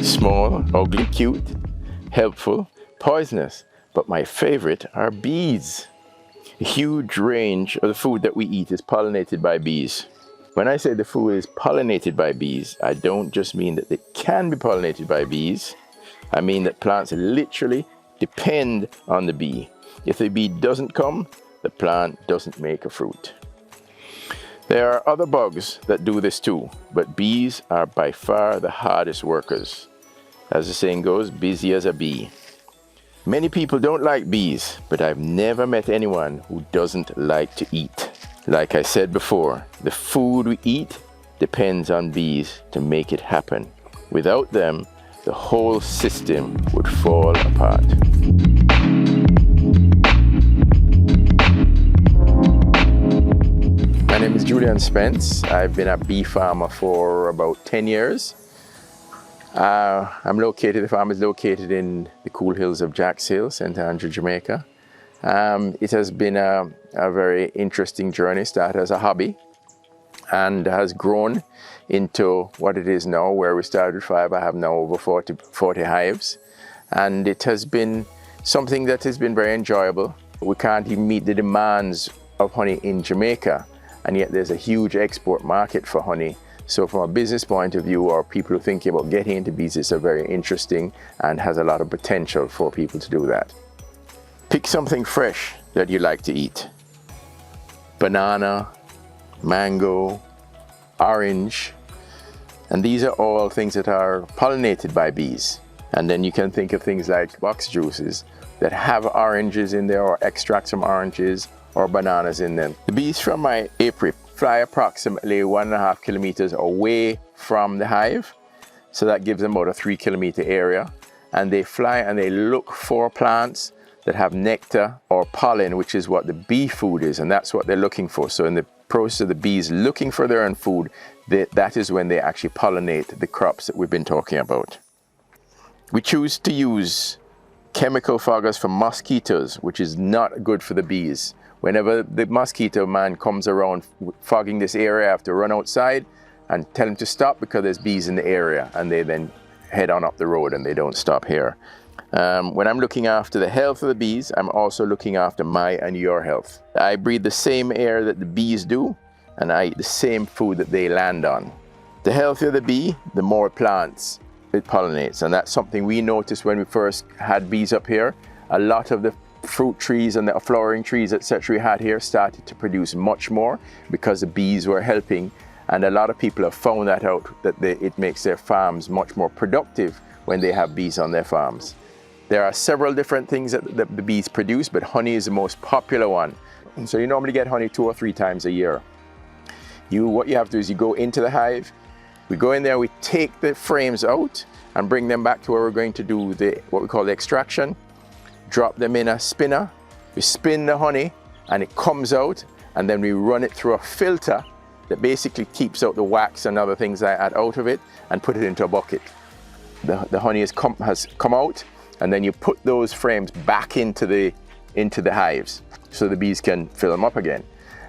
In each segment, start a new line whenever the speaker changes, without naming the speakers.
Small, ugly, cute, helpful, poisonous, but my favorite are bees. A huge range of the food that we eat is pollinated by bees. When I say the food is pollinated by bees, I don't just mean that it can be pollinated by bees. I mean that plants literally depend on the bee. If the bee doesn't come, the plant doesn't make a fruit. There are other bugs that do this too, but bees are by far the hardest workers. As the saying goes, busy as a bee. Many people don't like bees, but I've never met anyone who doesn't like to eat. Like I said before, the food we eat depends on bees to make it happen. Without them, the whole system would fall apart. My name is Julian Spence. I've been a bee farmer for about 10 years. The farm is located in the cool hills of Jack's Hill, St. Andrew, Jamaica. It has been a very interesting journey, started as a hobby and has grown into what it is now, where we started with 5. I have now over 40 hives. And it has been something that has been very enjoyable. We can't even meet the demands of honey in Jamaica, and yet there's a huge export market for honey. So from a business point of view, or people who are thinking about getting into bees, it's a very interesting and has a lot of potential for people to do that. Pick something fresh that you like to eat. Banana, mango, orange, and these are all things that are pollinated by bees. And then you can think of things like box juices that have oranges in there, or extracts from oranges or bananas in them. The bees from my apiary fly approximately 1.5 kilometers away from the hive. So that gives them about a 3 kilometer area. And they fly and they look for plants that have nectar or pollen, which is what the bee food is, and that's what they're looking for. So in the process of the bees looking for their own food, that is when they actually pollinate the crops that we've been talking about. We choose to use chemical foggers for mosquitoes, which is not good for the bees. Whenever the mosquito man comes around fogging this area, I have to run outside and tell him to stop because there's bees in the area, and they then head on up the road and they don't stop here. When I'm looking after the health of the bees, I'm also looking after my and your health. I breathe the same air that the bees do, and I eat the same food that they land on. The healthier the bee, the more plants it pollinates, and that's something we noticed when we first had bees up here. A lot of the fruit trees and the flowering trees, etc. we had here started to produce much more because the bees were helping, and a lot of people have found that out, that it makes their farms much more productive when they have bees on their farms. There are several different things that the bees produce, but honey is the most popular one. And so you normally get honey 2 or 3 times a year. What you have to do is you go into the hive, we go in there, we take the frames out and bring them back to where we're going to do what we call the extraction. Drop them in a spinner, we spin the honey and it comes out, and then we run it through a filter that basically keeps out the wax and other things like that out of it, and put it into a bucket. The honey has come out, and then you put those frames back into the hives so the bees can fill them up again.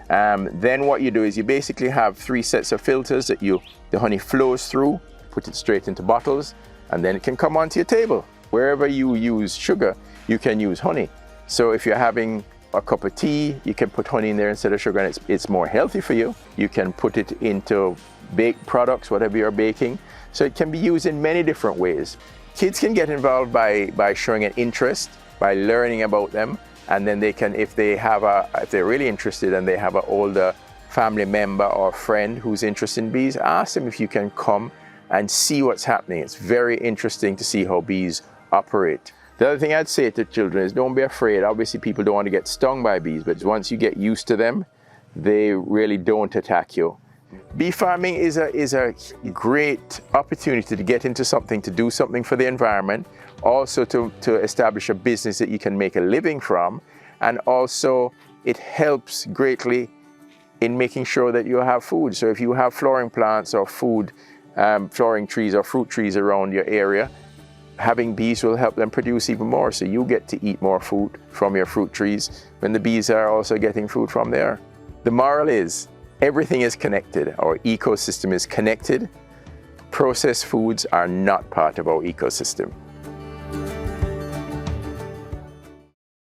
Then what you do is you basically have 3 sets of filters that the honey flows through, put it straight into bottles, and then it can come onto your table. Wherever you use sugar, you can use honey. So if you're having a cup of tea, you can put honey in there instead of sugar, and it's more healthy for you. You can put it into baked products, whatever you're baking. So it can be used in many different ways. Kids can get involved by showing an interest, by learning about them, and then they can, if they're really interested and they have an older family member or friend who's interested in bees, ask them if you can come and see what's happening. It's very interesting to see how bees operate. The other thing I'd say to children is don't be afraid. Obviously people don't want to get stung by bees, but once you get used to them, they really don't attack you. Bee farming is a great opportunity to get into something, to do something for the environment, also to establish a business that you can make a living from, and also it helps greatly in making sure that you have food. So if you have flowering plants or flowering trees or fruit trees around your area, having bees will help them produce even more, so you get to eat more food from your fruit trees when the bees are also getting food from there. The moral is, everything is connected. Our ecosystem is connected. processed foods are not part of our ecosystem.